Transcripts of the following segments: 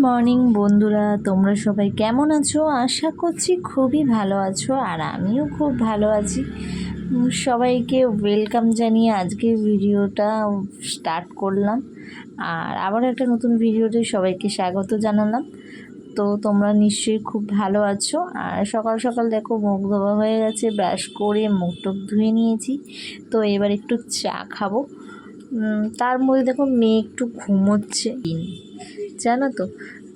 Morning বন্ধুরা, তোমরা সবাই কেমন আছো? আশা করছি খুবই ভালো আছো, আর আমিও খুব ভালো আছি। সবাইকে ওয়েলকাম জানিয়ে আজকে ভিডিওটা স্টার্ট করলাম, আর আবার একটা নতুন ভিডিওতে সবাইকে স্বাগত জানালাম। তো তোমরা নিশ্চয়ই খুব ভালো আছো। আর সকাল সকাল দেখো মুখ ধোয়া হয়ে গেছে, ব্রাশ করে মুখ টুক ধুয়ে নিয়েছি। তো এবার একটু চা খাবো। তার মধ্যে দেখো মেয়ে একটু ঘুমোচ্ছে, জানো তো।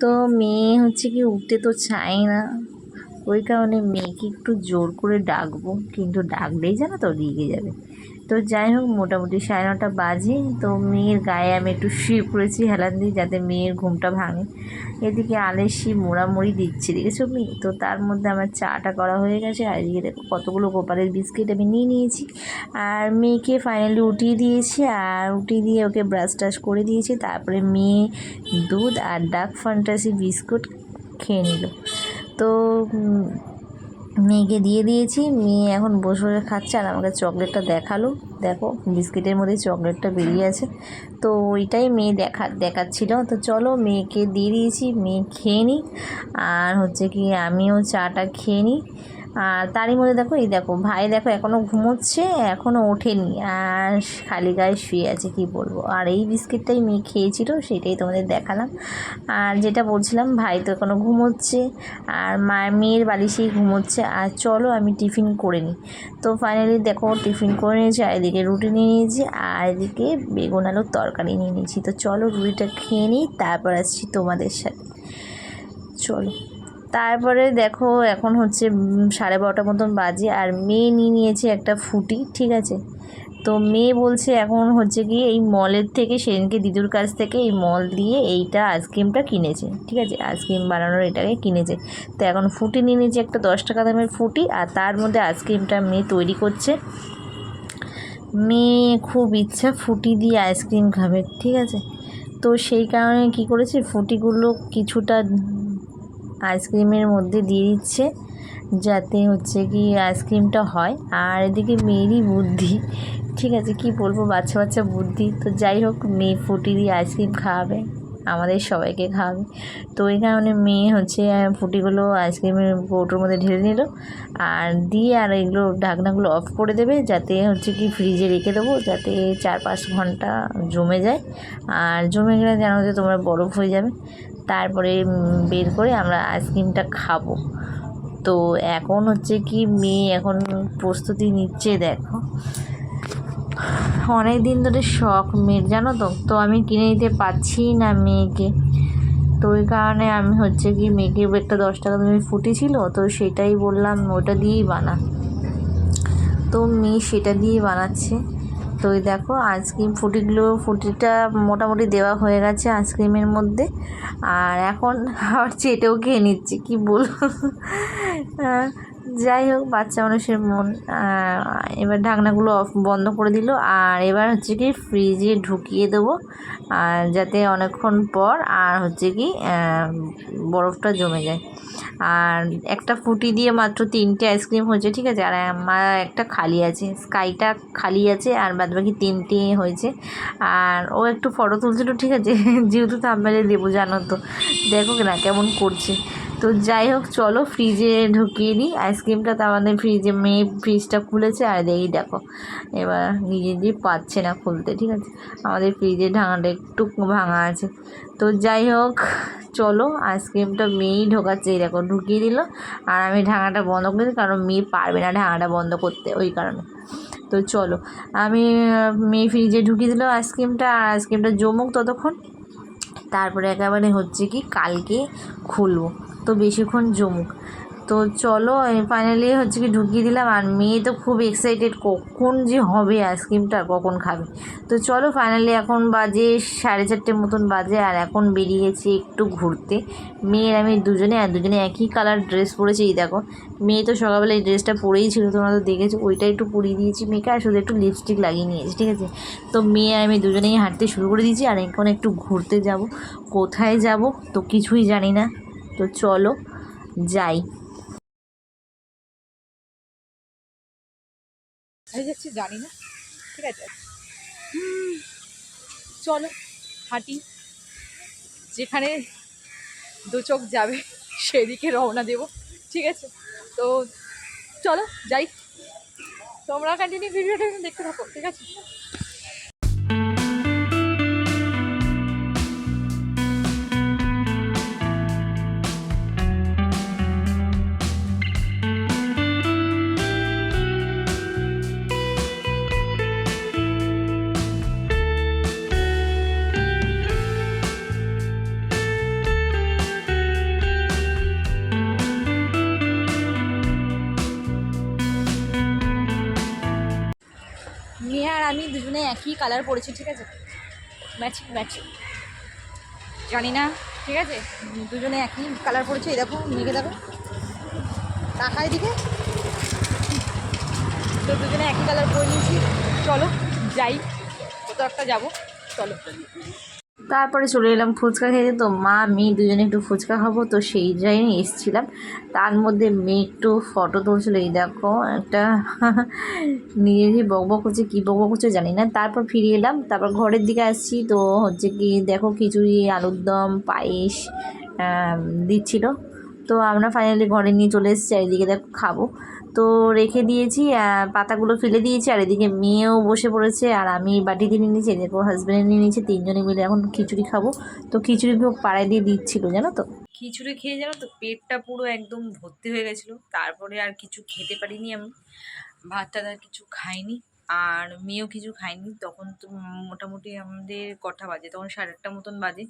তো মেয়ে হচ্ছে কি উঠতে তো চায় না, ওই কারণে মেয়েকে একটু জোর করে ডাকবো, কিন্তু ডাকলেই জানো তো রেগে যাবে। তো যাই হোক, মোটামুটি 9:30 বাজে। তো মেয়ের গায়ে আমি একটু শুয়ে পড়েছি হেলান দিয়ে, যাতে মেয়ের ঘুমটা ভাঙে। এদিকে আলেসি মোড়ামুড়ি দিচ্ছে, দেখেছো মেয়ে। তো তার মধ্যে আমার চাটা করা হয়ে গেছে, আর এদিকে দেখো কতগুলো গোপালের বিস্কিট আমি নিয়ে নিয়েছি। আর মেয়েকে ফাইনালি উঠিয়ে দিয়েছি, আর উঠিয়ে দিয়ে ওকে ব্রাশ টাশ করে দিয়েছি। তারপরে মেয়ে দুধ আর ডার্ক ফ্যান্টাসি বিস্কুট খেয়ে নিল। তো মেয়েকে দিয়ে দিয়েছি, মেয়ে এখন বসে বসে খাচ্ছে, আর আমাকে চকলেটটা দেখালো। দেখো বিস্কিটের মধ্যে চকলেটটা বেরিয়ে আছে, তো ওইটাই মেয়ে দেখাচ্ছিল। তো চলো মেয়েকে দিয়ে দিয়েছি, মেয়ে খেয়ে নিই, আর হচ্ছে কি আমিও চাটা খেয়ে নিই। আর তারই মধ্যে দেখো, এই দেখো ভাই দেখো এখনও ঘুমোচ্ছে, এখনও ওঠেনি, আর খালি গায়ে শুয়ে আছে, কি বলবো। আর এই বিস্কিটটাই মেয়ে খেয়েছিল, সেটাই তোমাদের দেখালাম। আর যেটা বলছিলাম, ভাই তো এখনও ঘুমোচ্ছে, আর মেয়ের বালিশেই ঘুমোচ্ছে। আর চলো আমি টিফিন করে নিই। তো ফাইনালি দেখো টিফিন করে নিয়েছি, আর এদিকে রুটি নিয়ে নিয়েছি, আর এদিকে বেগুন আলুর তরকারি নিয়ে নিয়েছি। তো চলো রুটিটা খেয়ে নিই, তারপর আসছি তোমাদের সাথে। চলো। তারপরে দেখো এখন হচ্ছে 12:30 মতন বাজে, আর মেয়ে নিয়ে নিয়েছে একটা ফুটি, ঠিক আছে। তো মেয়ে বলছে এখন হচ্ছে কি এই মলের থেকে, সেদিনকে দিদুর কাছ থেকে এই মল দিয়ে এইটা আইসক্রিমটা কিনেছে, ঠিক আছে, আইসক্রিম বানানোর এটাকে কিনেছে। তো এখন ফুটি নিয়ে নিয়েছে একটা 10 টাকা দামের ফুটি, আর তার মধ্যে আইসক্রিমটা মেয়ে তৈরি করছে। মেয়ে খুব ইচ্ছা ফুটি দিয়ে আইসক্রিম খাবে, ঠিক আছে। তো সেই কারণে কি করেছে, ফুটিগুলো কিছুটা আইসক্রিমের মধ্যে দিয়ে দিচ্ছে, যাতে হচ্ছে কি আইসক্রিমটা হয়। আর এদিকে মেয়েরই বুদ্ধি, ঠিক আছে, কি বলবো, বাচ্চা বাচ্চা বুদ্ধি। তো যাই হোক, মেয়ে ফুটি দিয়ে আইসক্রিম খাওয়াবে, আমাদের সবাইকে খাওয়াবে। তো এই কারণে মেয়ে হচ্ছে ফুটিগুলো আইসক্রিমের কৌটোর মধ্যে ঢেলে নিল, আর দিয়ে আর এগুলো ঢাকনাগুলো অফ করে দেবে, যাতে হচ্ছে কি ফ্রিজে রেখে দেবো, যাতে 4-5 ঘন্টা জমে যায়। আর জমে গেলে জানো যে তোমরা বরফ হয়ে যাবে, তারপরে বের করে আমরা আইসক্রিমটা খাবো। তো এখন হচ্ছে কি মেয়ে এখন প্রস্তুতি নিচ্ছে, দেখো অনেক দিন ধরে শখ মেয়ের, জানো তো। তো আমি কিনে দিতে পারছি না মেয়েকে, তো ওই কারণে আমি হচ্ছে কি মেয়েকে একটা 10 টাকা দামের ফুটি ছিল, তো সেটাই বললাম ওটা দিয়েই বানা। তো মেয়ে সেটা দিয়েই বানাচ্ছে। তো ওই দেখো আইসক্রিম ফুটিটা মোটামুটি দেওয়া হয়ে গেছে আইসক্রিমের মধ্যে, আর এখন আবার চেটেও খেয়ে নিচ্ছে, কি বলবো। যাই হোক, বাচ্চা মানুষের মন। এবার ঢাকনাগুলো বন্ধ করে দিল, আর এবার হচ্ছে কি ফ্রিজে ঢুকিয়ে দেবো, আর যাতে অনেকক্ষণ পর আর হচ্ছে কি বরফটা জমে যায়। আর একটা ফুটি দিয়ে মাত্র 3টে আইসক্রিম হয়েছে, ঠিক আছে। আর আমার একটা খালি আছে, স্কাইটা খালি আছে, আর বাদবাকি 3টে হয়েছে। আর ও একটু ফটো তুলছিল, ঠিক আছে, যেহেতু থাম্বনেলে দেবো, জানো তো। দেখো না কেমন করছে। তো যাই হোক, চলো ফ্রিজে ঢুকিয়ে দিই আইসক্রিমটা। তো আমাদের ফ্রিজে মেয়ে ফ্রিজটা খুলেছে, আর দেখো এবার নিজে পাচ্ছে না খুলতে, ঠিক আছে। আমাদের ফ্রিজের ঢাকনাটা একটু ভাঙা আছে। তো যাই হোক, চলো আইসক্রিমটা মেয়েই ঢোকাচ্ছে, এই দেখো ঢুকিয়ে দিল, আর আমি ঢাকনাটা বন্ধ করে দিই, কারণ মেয়ে পারবে না ঢাকনাটা বন্ধ করতে, ওই কারণে। তো চলো আমি মেয়ে ফ্রিজে ঢুকিয়ে দিল আইসক্রিমটা, আর আইসক্রিমটা জমুক ততক্ষণ, তারপরে একেবারে হচ্ছে কি কালকে খুলবো। তো বেশিক্ষণ জমুক। তো চলো ফাইনালি হচ্ছে কি ঢুকিয়ে দিলাম, আর মেয়ে তো খুব এক্সাইটেড, কখন যে হবে আইসক্রিমটা, কখন খাবে। তো চলো ফাইনালি এখন বাজে 4:30 মতন বাজে, আর এখন বেরিয়ে গেছি একটু ঘুরতে। মেয়ের আমি দুজনে একই কালার ড্রেস পরেছি। এই দেখো মেয়ে তো সকালবেলা এই ড্রেসটা পরেই ছিল, তোমরা তো দেখেছো, ওইটা একটু পরিয়ে দিয়েছি মেয়েকে, আর শুধু একটু লিপস্টিক লাগিয়ে নিয়েছি, ঠিক আছে। তো মেয়ে আর আমি দুজনেই হাঁটতে শুরু করে দিয়েছি, আর এখন একটু ঘুরতে যাব। কোথায় যাব তো কিছুই জানি না। তো চলো যাই। যাচ্ছি জানি না, ঠিক আছে। চলো হাঁটি, যেখানে দু চোখ যাবে সেদিকে রওনা দেবো, ঠিক আছে? তো চলো যাই, তোমরা কন্টিনিউ ভিডিওটা দেখতে থাকো, ঠিক আছে? মিয়া আর আমি দুজনে একই কালার পরেছি, ঠিক আছে? ম্যাচিং ম্যাচিং, জানি না, ঠিক আছে? দুজনে একই কালার পরেছি। এই দেখো মেঘে, দেখো টাকা এদিকে, তো দুজনে একই কালার পরে নিয়েছি। চলো যাই, কোথাও একটা যাবো, চলো। তারপরে চলে এলাম ফুচকা খেতে। তো মা মেয়ে দুজনে একটু ফুচকা খাবো, তো সেই জায়গায় এসেছিলাম। তার মধ্যে মেয়ে একটু ফটো তুলছিল, এই দেখো একটা নিজে বকবক করছে, কী বকবক করছে জানি না। তারপর ফিরে এলাম, তারপর ঘরের দিকে আসছি। তো হচ্ছে কি দেখো খিচুড়ি, আলুর দম, পায়েস দিচ্ছিল। তো আমরা ফাইনালি ঘরে নিয়ে চলে এসেছি, আর এদিকে দেখো খাবো। তো রেখে দিয়েছি, পাতাগুলো ফেলে দিয়েছি, আর এদিকে মেয়েও বসে পড়েছে, আর আমি বাটিতে নিয়ে নিয়েছি, দেখো হাজব্যান্ডে নিয়ে নিয়েছে, তিনজনে মিলে এখন খিচুড়ি খাবো। তো খিচুড়ি ভোগ পাড়ায় দিয়ে দিচ্ছিল, জানো তো। খিচুড়ি খেয়ে জানো তো পেটটা পুরো একদম ভর্তি হয়ে গেছিলো। তারপরে আর কিছু খেতে পারিনি আমি, ভাত টাত আর কিছু খাইনি, আর মেয়েও কিছু খাইনি। তখন তো মোটামুটি আমাদের কটা বাজে, তখন 8:30 মতন বাজে,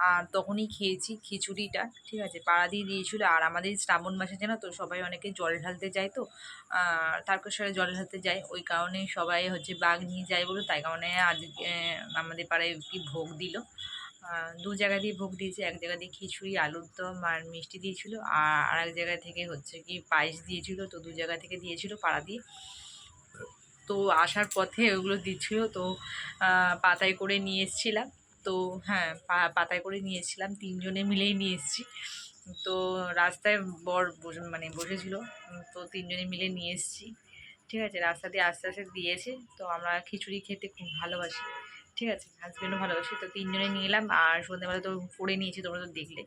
আর তখনই খেয়েছি খিচুড়িটা, ঠিক আছে? পাড়া দিয়ে দিয়েছিলো। আর আমাদের শ্রাবণ মাসে জানো তো সবাই অনেকে জল ঢালতে যায়, তো তারকেশ্বরে জল ঢালতে যায়, ওই কারণে সবাই হচ্ছে বাঘ নিয়ে যায় বলে, তাই কারণে আজ আমাদের পাড়ায় কি ভোগ দিল। দু জায়গা দিয়ে ভোগ দিয়েছে, এক জায়গা দিয়ে খিচুড়ি, আলুর দম আর মিষ্টি দিয়েছিল, আর এক জায়গা থেকে হচ্ছে কি পায়েস দিয়েছিল। তো দু জায়গা থেকে দিয়েছিল পাড়া দিয়ে। তো আসার পথে ওগুলো দিচ্ছিল, তো পাতায় করে নিয়ে এসেছিলাম। তো হ্যাঁ, পাতায় করে নিয়ে এসেছিলাম, তিনজনে মিলেই নিয়ে এসেছি। তো রাস্তায় বর মানে বসেছিল, তো তিনজনে মিলে নিয়ে এসেছি, ঠিক আছে? রাস্তা দিয়ে আস্তে আস্তে দিয়েছে। তো আমরা খিচুড়ি খেতে খুব ভালোবাসি, ঠিক আছে? হাজব্যান্ডও ভালোবাসি। তো তিনজনে নিয়ে এলাম, আর সন্ধ্যেবেলা তো করে নিয়েছি, তোমরা তো দেখলে।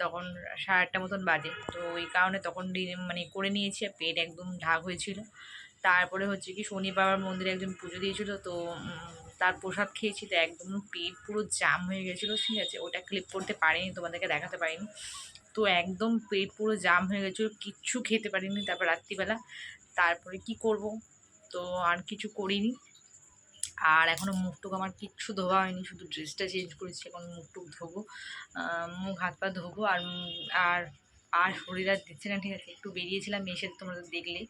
তখন 8:30 মতন বাজে, তো ওই কারণে তখন মানে করে নিয়েছি, আর পেট একদম ঢাক হয়েছিল। তারপরে হচ্ছে কি শনিবার মন্দিরে একজন পুজো দিয়েছিল, তো তার প্রসাদ খেয়েছি। তো একদম পেট পুরো জাম হয়ে গেছিলো, ঠিক আছে? ওটা ক্লিপ করতে পারিনি, তোমাদেরকে দেখাতে পারিনি। তো একদম পেট পুরো জাম হয়ে গেছিলো, কিচ্ছু খেতে পারিনি। তারপর রাত্রিবেলা তারপরে কি করব, তো আর কিছু করিনি। আর এখনও মুখটুক আমার কিচ্ছু ধোয়া হয়নি, শুধু ড্রেসটা চেঞ্জ করেছি, এখন মুখটুক ধোবো, মুখ হাত পা ধোবো। আর আর শরীর আর দিচ্ছে না, ঠিক আছে? একটু বেরিয়েছিলাম, এসে তোমরা দেখলে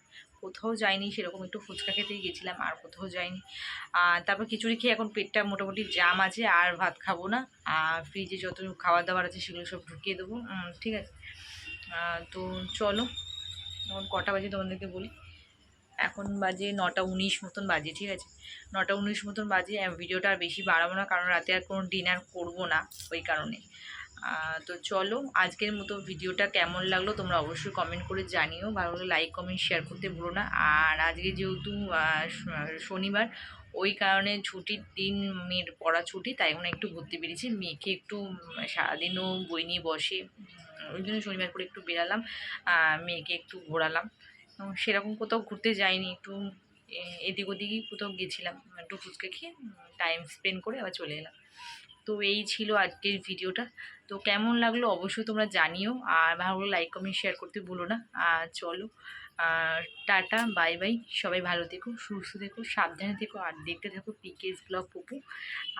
কোথাও যাইনি সেরকম, একটু ফুচকা খেতেই গেছিলাম, আর কোথাও যাইনি। তারপর খিচুড়ি খেয়ে এখন পেটটা মোটামুটি জাম আছে, আর ভাত খাবো না। আর ফ্রিজে যত খাবার দাবার আছে সেগুলো সব ঢুকিয়ে দেবো, ঠিক আছে? তো চলো, এখন কটা বাজে তোমাদেরকে বলি। এখন বাজে 9:19 মতন বাজে, ঠিক আছে? 9:19 মতন বাজে। ভিডিওটা আর বেশি বাড়াবো না, কারণ রাতে আর কোনো ডিনার করবো না, ওই কারণে। তো চলো, আজকের মতো ভিডিওটা কেমন লাগলো তোমরা অবশ্যই কমেন্ট করে জানিও, ভালো লাগলে লাইক কমেন্ট শেয়ার করতে ভুলো না। আর আজকে যেহেতু শনিবার, ওই কারণে ছুটির দিন, মেয়ের পড়া ছুটি, তাই মানে একটু ঘুরতে বেরিয়েছি। মেয়েকে একটু সারাদিনও বই নিয়ে বসে, ওই জন্য শনিবার করে একটু বেরালাম, মেয়েকে একটু ঘোরালাম। সেরকম কোথাও ঘুরতে যাইনি, একটু এদিক ওদিকই কোথাও গেছিলাম, একটু ফুচকা খেয়ে টাইম স্পেন্ড করে আবার চলে এলাম। তো এই ছিল আজকের ভিডিওটা। তো কেমন লাগলো অবশ্যই তোমরা জানিও, আর ভালো লাগলে লাইক কমেন্ট শেয়ার করতে ভুলো না। আর চলো, টাটা, বাই বাই। সবাই ভালো থেকো, সুস্থ থেকো, সাবধানে থেকো, আর দেখতে থাকো পিকেস ব্লগ পপু।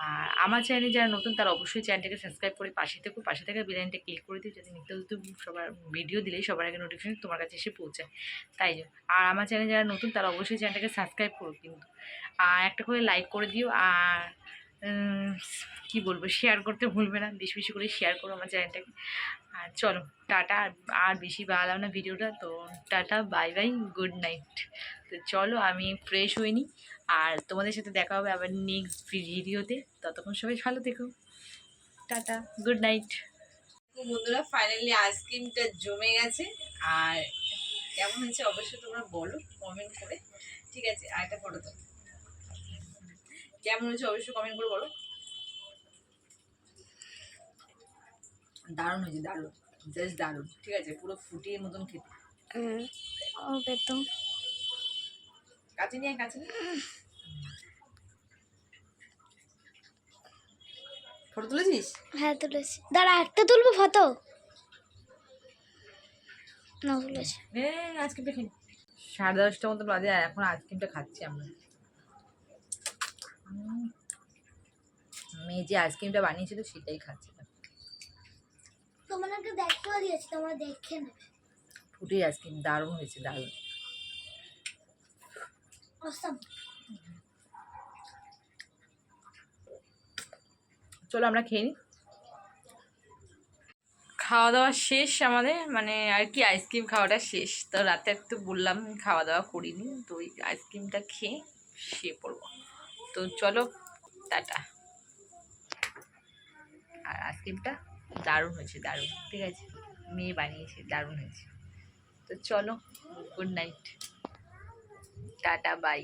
আর আমার চ্যানেলে যারা নতুন তারা অবশ্যই চ্যানেলটাকে সাবস্ক্রাইব করে পাশে থেকো, পাশে থাকা বেল আইকনটা ক্লিক করে দিও, যাতে নিত্য নতুন সবার ভিডিও দিলেই সবার আগে নোটিফিকেশন তোমার কাছে এসে পৌঁছায়, তাই জন্য। আর আমার চ্যানেলে যারা নতুন তারা অবশ্যই চ্যানেলটাকে সাবস্ক্রাইব করো কিন্তু, আর একটা করে লাইক করে দিও। আর কি বলবো, শেয়ার করতে ভুলবে না, বেশি বেশি করে শেয়ার করো আমার চ্যানেলটাকে। আর চলো, টাটা। আর বেশি বাড়ালাম না ভিডিওটা, তো tata, bye bye, good night. তো চলো, আমি ফ্রেশ হইনি, আর তোমাদের সাথে দেখা হবে আবার নেক্সট ভিডিওতে। ততক্ষণ সবাই ভালো থেকো, টাটা, গুড নাইট। বন্ধুরা, ফাইনালি আইসক্রিমটা জমে গেছে, আর কেমন হয়েছে অবশ্যই তোমরা বলো কমেন্ট করে, ঠিক আছে? আর একটা ফটো তো কেমন হয়েছে অবশ্যই কমেন্ট করে বলো। দারুণ হয়েছে, দারুণ। জাস্ট দারুণ, ঠিক আছে, পুরো ফুটিয়ে মতন খেতে। ওকে তো কাছে নিয়ে কাছে নিয়ে ফটো তুলেছিস? হ্যাঁ তুলেছি, দাঁড়া একটা তুলবো ফটো। না তুলেছি। আইসক্রিমটা খেয়ে 10:30 মতো বাজে আর এখন আইসক্রিমটা খাচ্ছি আমরা। মেয়ে যে আইসক্রিমটা বানিয়েছিল সেটাই খাচ্ছি। তোমাদেরকে দেখতেও দিয়েছি, তোমরা দেখে নেবে। ফুটি আইসক্রিম দারুণ হয়েছে, দারুণ। অসম। চলো আমরা খেয়ে নিই। খাওয়া দাওয়া শেষ আমাদের, মানে আর কি আইসক্রিম খাওয়াটা শেষ। তো রাতে একটু বললাম খাওয়া দাওয়া করিনি, তো ওই আইসক্রিমটা খেয়ে শুয়ে পড়বো। তো চলো টাটা। আর আইসক্রিমটা দারুণ হয়েছে, দারুণ, ঠিক আছে, মেয়ে বানিয়েছে, দারুণ হয়েছে। তো চলো, গুড নাইট, টাটা, বাই।